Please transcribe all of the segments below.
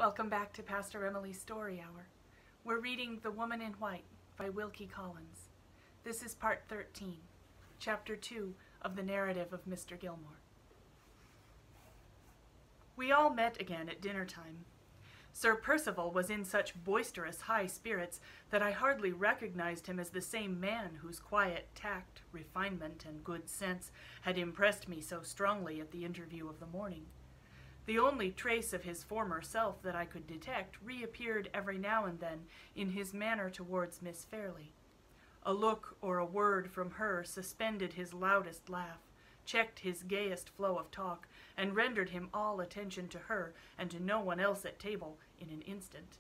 Welcome back to Pastor Emilie's Story Hour. We're reading The Woman in White by Wilkie Collins. This is part 13, chapter 2 of the narrative of Mr. Gilmore. We all met again at dinner time. Sir Percival was in such boisterous high spirits that I hardly recognized him as the same man whose quiet tact, refinement, and good sense had impressed me so strongly at the interview of the morning. The only trace of his former self that I could detect reappeared every now and then in his manner towards Miss Fairlie. A look or a word from her suspended his loudest laugh, checked his gayest flow of talk, and rendered him all attention to her and to no one else at table in an instant.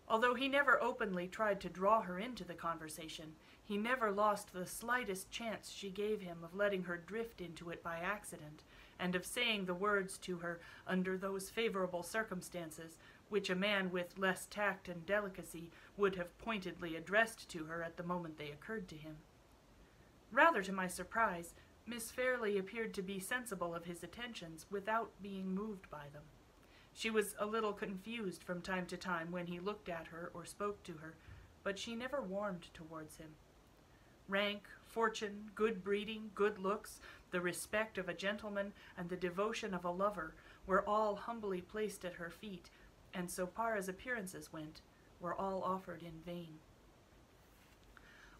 Although he never openly tried to draw her into the conversation, he never lost the slightest chance she gave him of letting her drift into it by accident, and of saying the words to her under those favorable circumstances which a man with less tact and delicacy would have pointedly addressed to her at the moment they occurred to him. Rather to my surprise, Miss Fairlie appeared to be sensible of his attentions without being moved by them. She was a little confused from time to time when he looked at her or spoke to her, but she never warmed towards him. Rank, fortune, good breeding, good looks, the respect of a gentleman, and the devotion of a lover were all humbly placed at her feet, and so far as appearances went, were all offered in vain.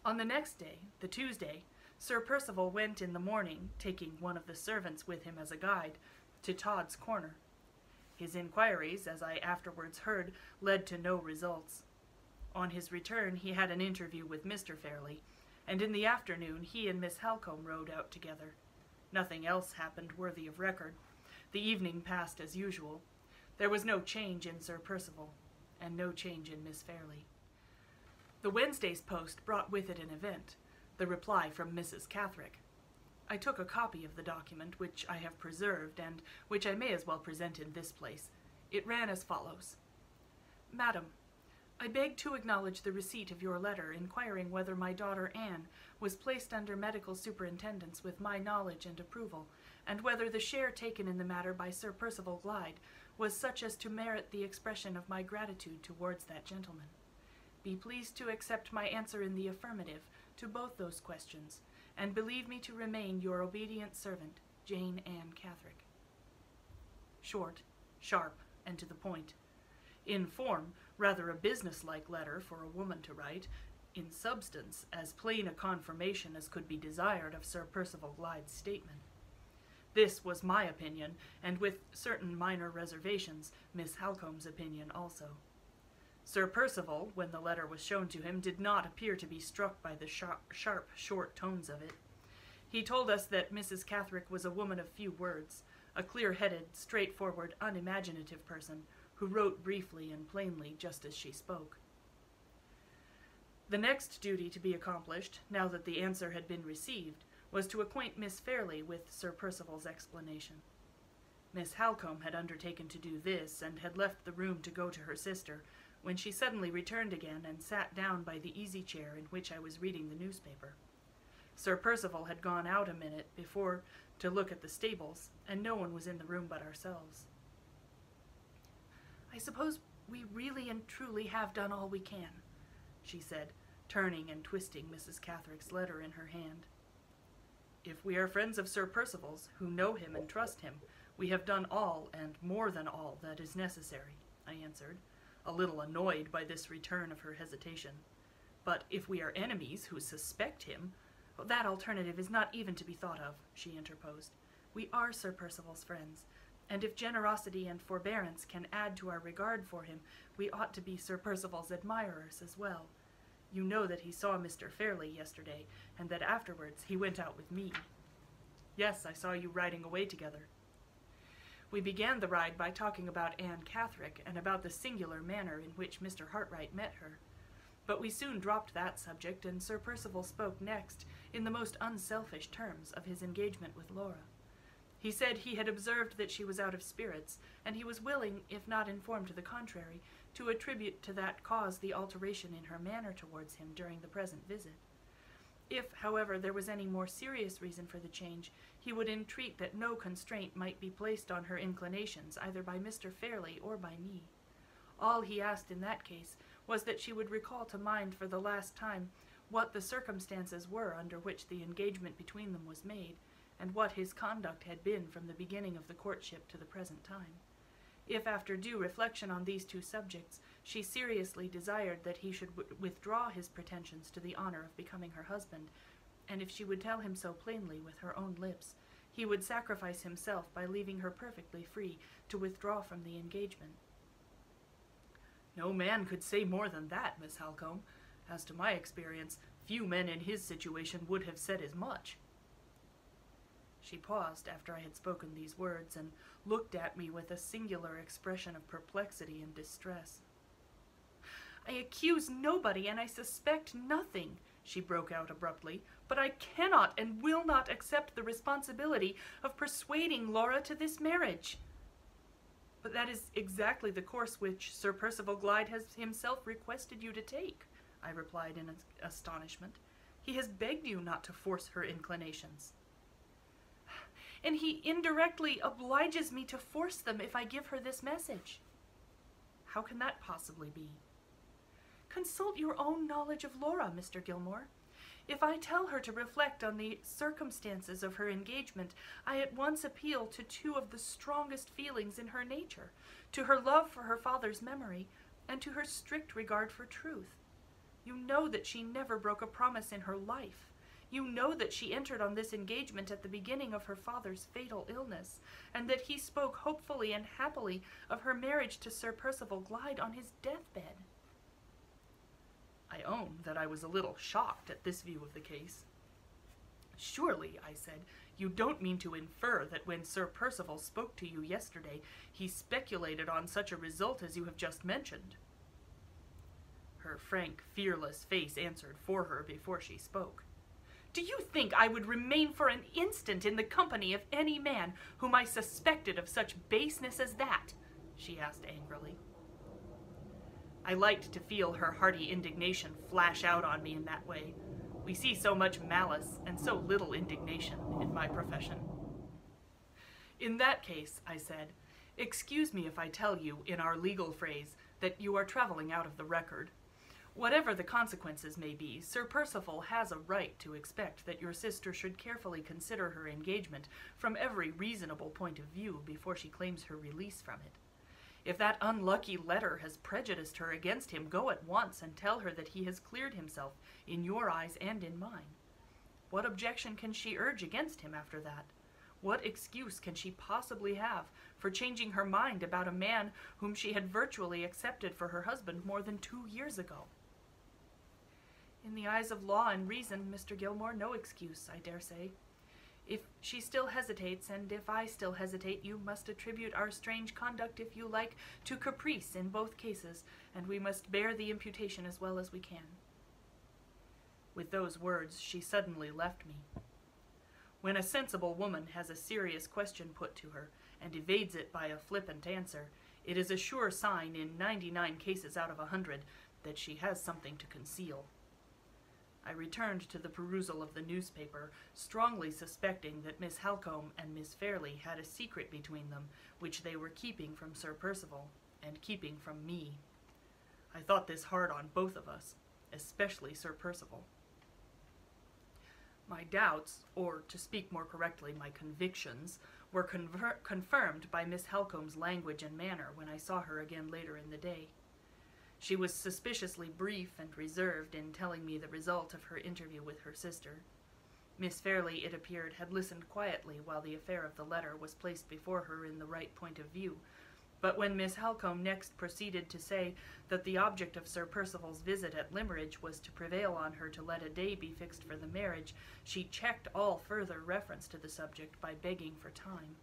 On the next day, the Tuesday, Sir Percival went in the morning, taking one of the servants with him as a guide, to Todd's Corner. His inquiries, as I afterwards heard, led to no results. On his return he had an interview with Mr. Fairlie, and in the afternoon he and Miss Halcombe rode out together. Nothing else happened worthy of record. The evening passed as usual. There was no change in Sir Percival, and no change in Miss Fairlie. The Wednesday's post brought with it an event, the reply from Mrs. Catherick. I took a copy of the document, which I have preserved, and which I may as well present in this place. It ran as follows. Madam, I beg to acknowledge the receipt of your letter inquiring whether my daughter Anne was placed under medical superintendence with my knowledge and approval, and whether the share taken in the matter by Sir Percival Glyde was such as to merit the expression of my gratitude towards that gentleman. Be pleased to accept my answer in the affirmative to both those questions, and believe me to remain your obedient servant, Jane Ann Catherick. Short, sharp, and to the point. In form, rather a business-like letter for a woman to write, in substance, as plain a confirmation as could be desired of Sir Percival Glyde's statement. This was my opinion, and with certain minor reservations, Miss Halcombe's opinion also. Sir Percival, when the letter was shown to him, did not appear to be struck by the sharp, short tones of it. He told us that Mrs. Catherick was a woman of few words, a clear-headed, straightforward, unimaginative person, who wrote briefly and plainly just as she spoke. The next duty to be accomplished, now that the answer had been received, was to acquaint Miss Fairlie with Sir Percival's explanation. Miss Halcombe had undertaken to do this, and had left the room to go to her sister, when she suddenly returned again and sat down by the easy-chair in which I was reading the newspaper. Sir Percival had gone out a minute before to look at the stables, and no one was in the room but ourselves. I suppose we really and truly have done all we can, she said, turning and twisting Mrs. Catherick's letter in her hand. If we are friends of Sir Percival's, who know him and trust him, we have done all, and more than all, that is necessary, I answered, a little annoyed by this return of her hesitation. But if we are enemies who suspect him, that alternative is not even to be thought of, she interposed. We are Sir Percival's friends, and if generosity and forbearance can add to our regard for him, we ought to be Sir Percival's admirers as well. You know that he saw Mr. Fairlie yesterday, and that afterwards he went out with me. Yes, I saw you riding away together. We began the ride by talking about Anne Catherick and about the singular manner in which Mr. Hartright met her. But we soon dropped that subject, and Sir Percival spoke next, in the most unselfish terms, of his engagement with Laura. He said he had observed that she was out of spirits, and he was willing, if not informed to the contrary, to attribute to that cause the alteration in her manner towards him during the present visit. If, however, there was any more serious reason for the change, he he would entreat that no constraint might be placed on her inclinations, either by Mr. Fairley or by me. All he asked in that case was that she would recall to mind for the last time what the circumstances were under which the engagement between them was made, and what his conduct had been from the beginning of the courtship to the present time. If, after due reflection on these two subjects, she seriously desired that he should withdraw his pretensions to the honor of becoming her husband, and if she would tell him so plainly with her own lips, he would sacrifice himself by leaving her perfectly free to withdraw from the engagement. No man could say more than that, Miss Halcombe. As to my experience, few men in his situation would have said as much. She paused after I had spoken these words, and looked at me with a singular expression of perplexity and distress. "I accuse nobody, and I suspect nothing," she broke out abruptly, "but I cannot and will not accept the responsibility of persuading Laura to this marriage." "But that is exactly the course which Sir Percival Glyde has himself requested you to take," I replied in astonishment. "He has begged you not to force her inclinations." "And he indirectly obliges me to force them if I give her this message." "How can that possibly be?" "Consult your own knowledge of Laura, Mr. Gilmore. If I tell her to reflect on the circumstances of her engagement, I at once appeal to two of the strongest feelings in her nature, to her love for her father's memory, and to her strict regard for truth. You know that she never broke a promise in her life. You know that she entered on this engagement at the beginning of her father's fatal illness, and that he spoke hopefully and happily of her marriage to Sir Percival Glyde on his deathbed." I own that I was a little shocked at this view of the case. "Surely," I said, "you don't mean to infer that when Sir Percival spoke to you yesterday, he speculated on such a result as you have just mentioned?" Her frank, fearless face answered for her before she spoke. "Do you think I would remain for an instant in the company of any man whom I suspected of such baseness as that?" she asked angrily. I liked to feel her hearty indignation flash out on me in that way. We see so much malice and so little indignation in my profession. "In that case," I said, "excuse me if I tell you, in our legal phrase, that you are traveling out of the record. Whatever the consequences may be, Sir Percival has a right to expect that your sister should carefully consider her engagement from every reasonable point of view before she claims her release from it. If that unlucky letter has prejudiced her against him, go at once and tell her that he has cleared himself in your eyes and in mine. What objection can she urge against him after that? What excuse can she possibly have for changing her mind about a man whom she had virtually accepted for her husband more than 2 years ago?" "In the eyes of law and reason, Mr. Gilmore, no excuse, I dare say. If she still hesitates, and if I still hesitate, you must attribute our strange conduct, if you like, to caprice in both cases, and we must bear the imputation as well as we can." With those words, she suddenly left me. When a sensible woman has a serious question put to her, and evades it by a flippant answer, it is a sure sign, in 99 cases out of 100, that she has something to conceal. I returned to the perusal of the newspaper, strongly suspecting that Miss Halcombe and Miss Fairley had a secret between them, which they were keeping from Sir Percival, and keeping from me. I thought this hard on both of us, especially Sir Percival. My doubts, or to speak more correctly, my convictions, were confirmed by Miss Halcombe's language and manner when I saw her again later in the day. She was suspiciously brief and reserved in telling me the result of her interview with her sister. Miss Fairley, it appeared, had listened quietly while the affair of the letter was placed before her in the right point of view, but when Miss Halcombe next proceeded to say that the object of Sir Percival's visit at Limmeridge was to prevail on her to let a day be fixed for the marriage, she checked all further reference to the subject by begging for time.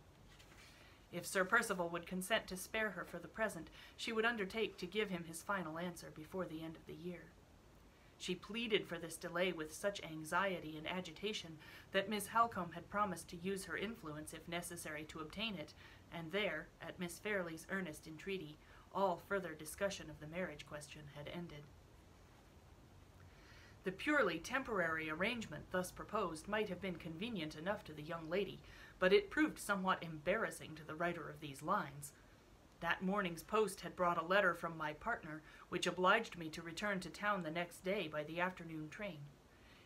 If Sir Percival would consent to spare her for the present, she would undertake to give him his final answer before the end of the year. She pleaded for this delay with such anxiety and agitation that Miss Halcombe had promised to use her influence if necessary to obtain it, and there, at Miss Fairley's earnest entreaty, all further discussion of the marriage question had ended. The purely temporary arrangement thus proposed might have been convenient enough to the young lady, but it proved somewhat embarrassing to the writer of these lines. That morning's post had brought a letter from my partner, which obliged me to return to town the next day by the afternoon train.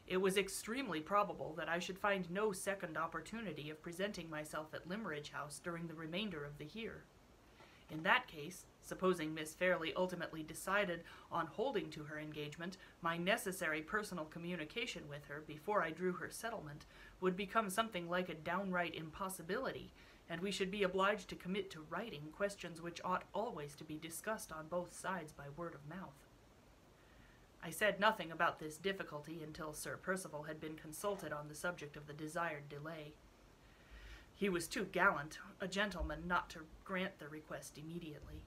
It was extremely probable that I should find no second opportunity of presenting myself at Limmeridge House during the remainder of the year. In that case, supposing Miss Fairley ultimately decided on holding to her engagement, my necessary personal communication with her before I drew her settlement would become something like a downright impossibility, and we should be obliged to commit to writing questions which ought always to be discussed on both sides by word of mouth. I said nothing about this difficulty until Sir Percival had been consulted on the subject of the desired delay. He was too gallant a gentleman not to grant the request immediately.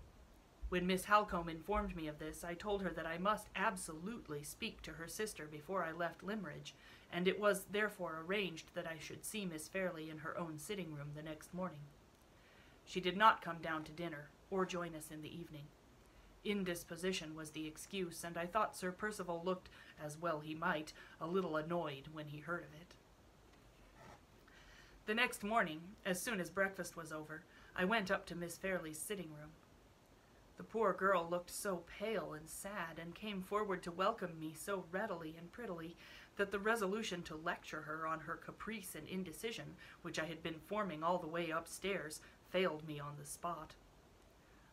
When Miss Halcombe informed me of this, I told her that I must absolutely speak to her sister before I left Limmeridge, and it was therefore arranged that I should see Miss Fairley in her own sitting-room the next morning. She did not come down to dinner, or join us in the evening. Indisposition was the excuse, and I thought Sir Percival looked, as well he might, a little annoyed when he heard of it. The next morning, as soon as breakfast was over, I went up to Miss Fairley's sitting-room. The poor girl looked so pale and sad, and came forward to welcome me so readily and prettily, that the resolution to lecture her on her caprice and indecision, which I had been forming all the way upstairs, failed me on the spot.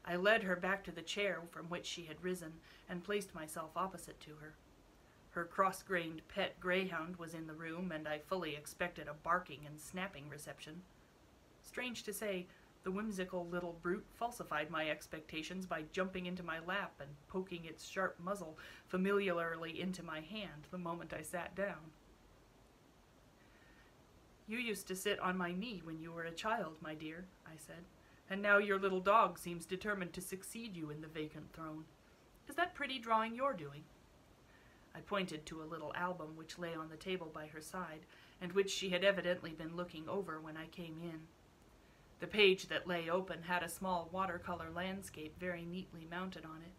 I led her back to the chair from which she had risen, and placed myself opposite to her. Her cross-grained pet greyhound was in the room, and I fully expected a barking and snapping reception. Strange to say, the whimsical little brute falsified my expectations by jumping into my lap and poking its sharp muzzle familiarly into my hand the moment I sat down. "You used to sit on my knee when you were a child, my dear," I said, "and now your little dog seems determined to succeed you in the vacant throne. Is that pretty drawing you're doing?" I pointed to a little album which lay on the table by her side, and which she had evidently been looking over when I came in. The page that lay open had a small watercolor landscape very neatly mounted on it.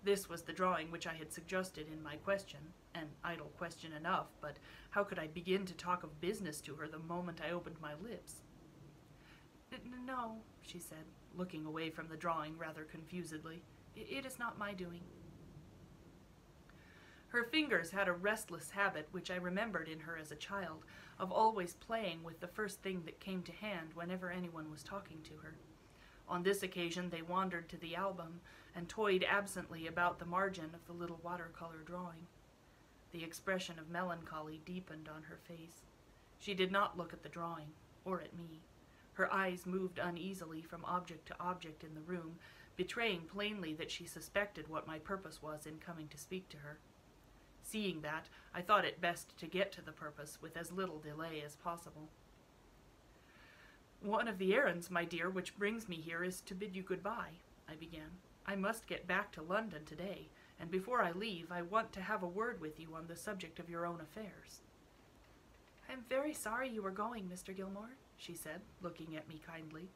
This was the drawing which I had suggested in my question, an idle question enough, but how could I begin to talk of business to her the moment I opened my lips? "No," she said, looking away from the drawing rather confusedly. "It is not my doing." Her fingers had a restless habit which I remembered in her as a child, of always playing with the first thing that came to hand whenever anyone was talking to her. On this occasion they wandered to the album, and toyed absently about the margin of the little watercolor drawing. The expression of melancholy deepened on her face. She did not look at the drawing, or at me. Her eyes moved uneasily from object to object in the room, betraying plainly that she suspected what my purpose was in coming to speak to her. Seeing that, I thought it best to get to the purpose with as little delay as possible. "One of the errands, my dear, which brings me here is to bid you good-bye," I began. "I must get back to London today, and before I leave I want to have a word with you on the subject of your own affairs." "I am very sorry you are going, Mr. Gilmore," she said, looking at me kindly.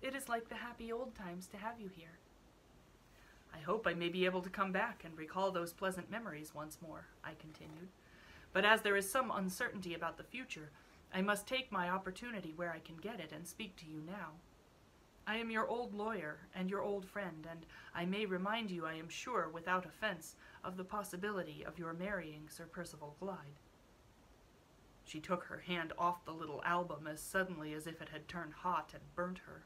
"It is like the happy old times to have you here." "I hope I may be able to come back and recall those pleasant memories once more," I continued. "But as there is some uncertainty about the future, I must take my opportunity where I can get it and speak to you now. I am your old lawyer and your old friend, and I may remind you, I am sure, without offense, of the possibility of your marrying Sir Percival Glyde." She took her hand off the little album as suddenly as if it had turned hot and burnt her.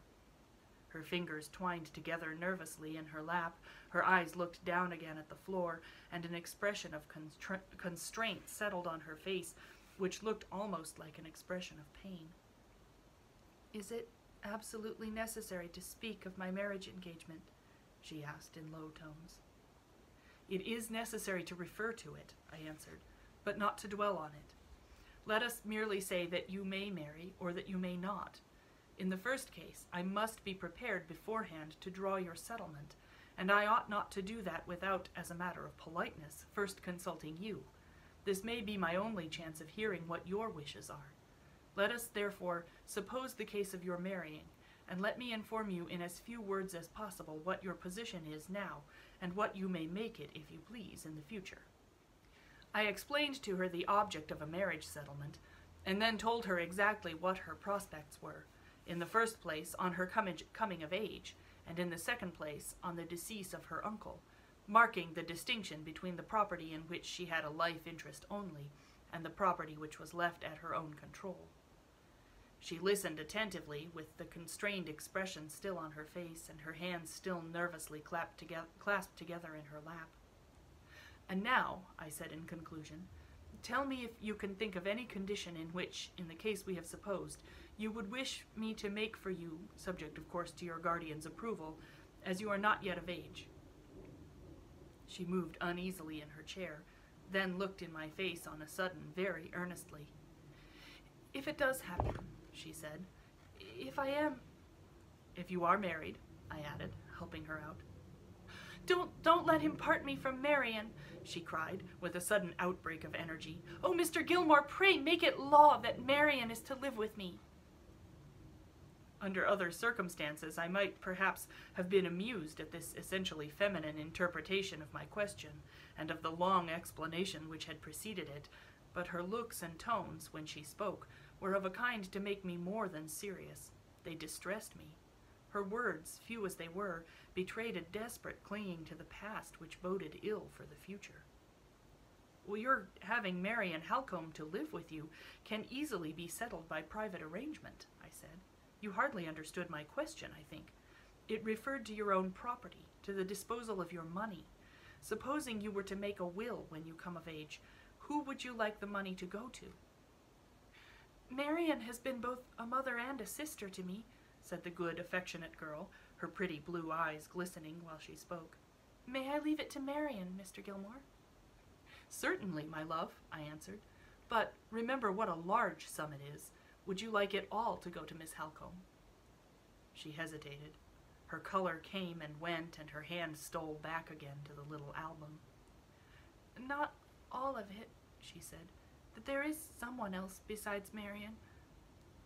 Her fingers twined together nervously in her lap, her eyes looked down again at the floor, and an expression of constraint settled on her face, which looked almost like an expression of pain. "Is it absolutely necessary to speak of my marriage engagement?" she asked in low tones. "It is necessary to refer to it," I answered, "but not to dwell on it. Let us merely say that you may marry, or that you may not. In the first case, I must be prepared beforehand to draw your settlement, and I ought not to do that without, as a matter of politeness, first consulting you. This may be my only chance of hearing what your wishes are. Let us, therefore, suppose the case of your marrying, and let me inform you in as few words as possible what your position is now, and what you may make it, if you please, in the future. I explained to her the object of a marriage settlement, and then told her exactly what her prospects were. In the first place, on her coming of age, and in the second place, on the decease of her uncle, marking the distinction between the property in which she had a life interest only, and the property which was left at her own control. She listened attentively, with the constrained expression still on her face, and her hands still nervously clasped together in her lap. "And now," I said in conclusion, "tell me if you can think of any condition in which, in the case we have supposed, you would wish me to make for you, subject of course to your guardian's approval, as you are not yet of age." She moved uneasily in her chair, then looked in my face on a sudden very earnestly. "If it does happen," she said, "if you are married," I added, helping her out. Don't let him part me from Marian," she cried, with a sudden outbreak of energy. "Oh, Mr. Gilmore, pray make it law that Marian is to live with me." Under other circumstances, I might perhaps have been amused at this essentially feminine interpretation of my question, and of the long explanation which had preceded it, but her looks and tones, when she spoke, were of a kind to make me more than serious. They distressed me. Her words, few as they were, betrayed a desperate clinging to the past which boded ill for the future. "Well, your having Marian Halcombe to live with you can easily be settled by private arrangement," I said. "You hardly understood my question, I think. It referred to your own property, to the disposal of your money. Supposing you were to make a will when you come of age, who would you like the money to go to?" "Marian has been both a mother and a sister to me," said the good, affectionate girl, her pretty blue eyes glistening while she spoke. "May I leave it to Marian, Mr. Gilmore?" "Certainly, my love," I answered. "But remember what a large sum it is. Would you like it all to go to Miss Halcombe?" She hesitated. Her color came and went, and her hand stole back again to the little album. "Not all of it," she said. "That there is someone else besides Marian."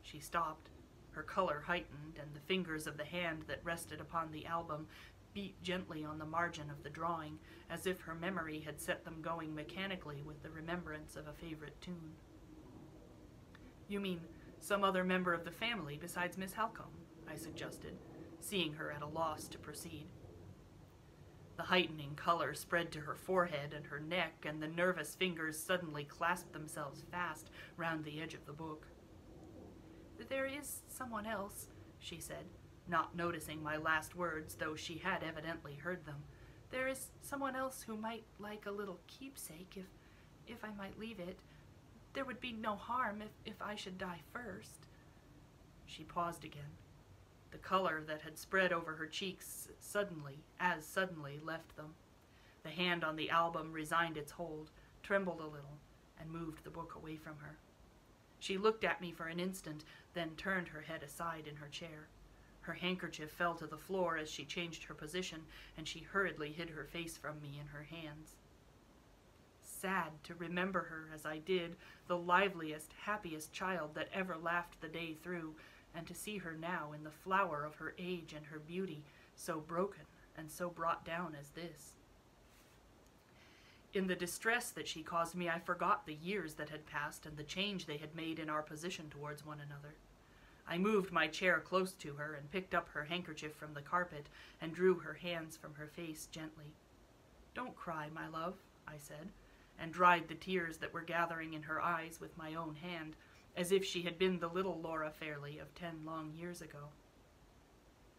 She stopped. Her color heightened, and the fingers of the hand that rested upon the album beat gently on the margin of the drawing, as if her memory had set them going mechanically with the remembrance of a favorite tune. "You mean some other member of the family besides Miss Halcombe?" I suggested, seeing her at a loss to proceed. The heightening color spread to her forehead and her neck, and the nervous fingers suddenly clasped themselves fast round the edge of the book. "There is someone else," she said, not noticing my last words, though she had evidently heard them. "There is someone else who might like a little keepsake, if I might leave it. There would be no harm if I should die first." She paused again. The color that had spread over her cheeks suddenly left them. The hand on the album resigned its hold, trembled a little, and moved the book away from her. She looked at me for an instant, then turned her head aside in her chair. Her handkerchief fell to the floor as she changed her position, and she hurriedly hid her face from me in her hands. Sad to remember her as I did, the liveliest, happiest child that ever laughed the day through, and to see her now in the flower of her age and her beauty, so broken and so brought down as this. In the distress that she caused me, I forgot the years that had passed and the change they had made in our position towards one another. I moved my chair close to her and picked up her handkerchief from the carpet and drew her hands from her face gently. "Don't cry, my love," I said, and dried the tears that were gathering in her eyes with my own hand, as if she had been the little Laura Fairley of 10 long years ago.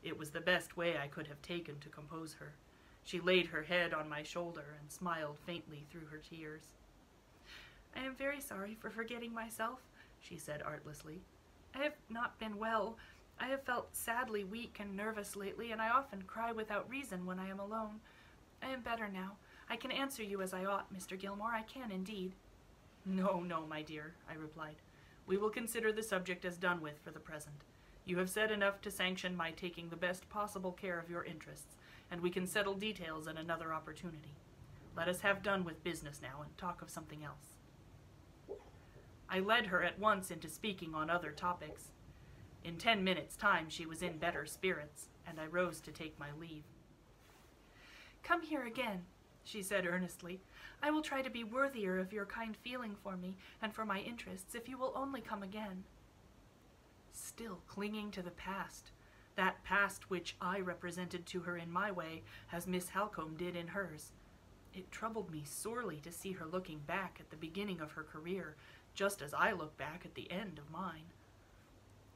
It was the best way I could have taken to compose her. She laid her head on my shoulder and smiled faintly through her tears. "I am very sorry for forgetting myself," she said artlessly. "I have not been well. I have felt sadly weak and nervous lately, and I often cry without reason when I am alone. I am better now. I can answer you as I ought, Mr. Gilmore. I can indeed." "No, no, my dear," I replied. "We will consider the subject as done with for the present. You have said enough to sanction my taking the best possible care of your interests, and we can settle details at another opportunity. Let us have done with business now and talk of something else." I led her at once into speaking on other topics. In 10 minutes' time she was in better spirits, and I rose to take my leave. "Come here again," she said earnestly. "I will try to be worthier of your kind feeling for me and for my interests if you will only come again." Still clinging to the past, that past which I represented to her in my way, as Miss Halcombe did in hers. It troubled me sorely to see her looking back at the beginning of her career, just as I look back at the end of mine.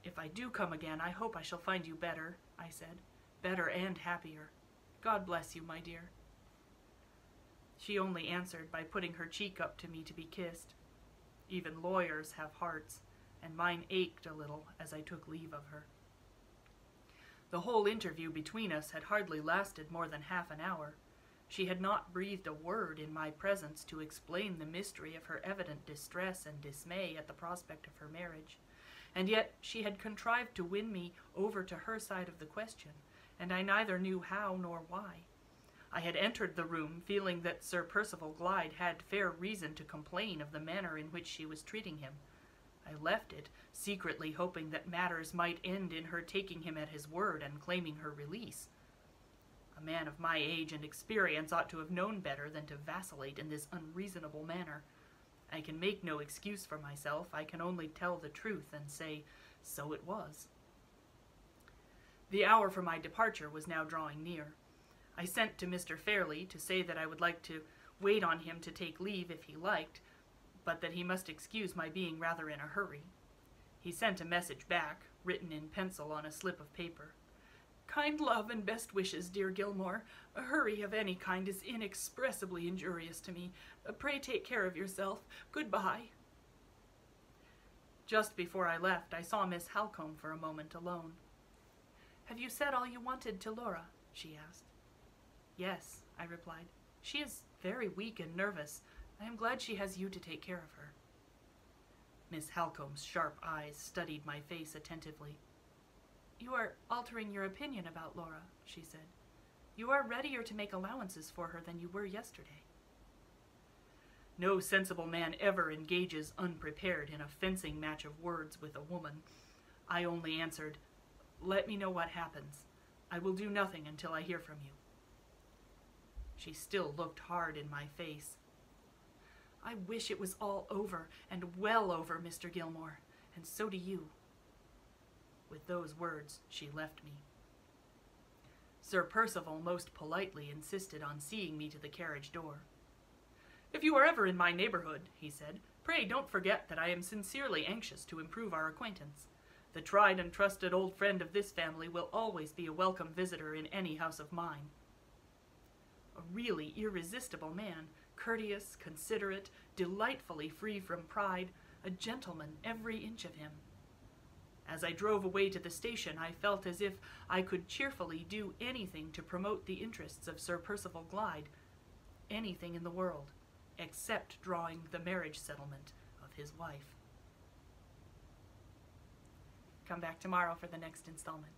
"If I do come again, I hope I shall find you better," I said. "Better and happier. God bless you, my dear." She only answered by putting her cheek up to me to be kissed. Even lawyers have hearts, and mine ached a little as I took leave of her. The whole interview between us had hardly lasted more than half an hour. She had not breathed a word in my presence to explain the mystery of her evident distress and dismay at the prospect of her marriage, and yet she had contrived to win me over to her side of the question, and I neither knew how nor why. I had entered the room feeling that Sir Percival Glyde had fair reason to complain of the manner in which she was treating him. I left it, secretly hoping that matters might end in her taking him at his word and claiming her release. A man of my age and experience ought to have known better than to vacillate in this unreasonable manner. I can make no excuse for myself. I can only tell the truth and say, so it was. The hour for my departure was now drawing near. I sent to Mr. Fairley to say that I would like to wait on him to take leave if he liked, but that he must excuse my being rather in a hurry. He sent a message back, written in pencil on a slip of paper. "Kind love and best wishes, dear Gilmore. A hurry of any kind is inexpressibly injurious to me. Pray take care of yourself. Goodbye." Just before I left, I saw Miss Halcombe for a moment alone. "Have you said all you wanted to Laura?" she asked. "Yes," I replied. "She is very weak and nervous. I am glad she has you to take care of her." Miss Halcombe's sharp eyes studied my face attentively. "You are altering your opinion about Laura," she said. "You are readier to make allowances for her than you were yesterday." No sensible man ever engages unprepared in a fencing match of words with a woman. I only answered, "Let me know what happens. I will do nothing until I hear from you." She still looked hard in my face. "I wish it was all over, and well over, Mr. Gilmore, and so do you." With those words, she left me. Sir Percival most politely insisted on seeing me to the carriage door. "If you are ever in my neighborhood," he said, "pray don't forget that I am sincerely anxious to improve our acquaintance. The tried and trusted old friend of this family will always be a welcome visitor in any house of mine." A really irresistible man, courteous, considerate, delightfully free from pride, a gentleman every inch of him. As I drove away to the station, I felt as if I could cheerfully do anything to promote the interests of Sir Percival Glyde, anything in the world, except drawing the marriage settlement of his wife. Come back tomorrow for the next installment.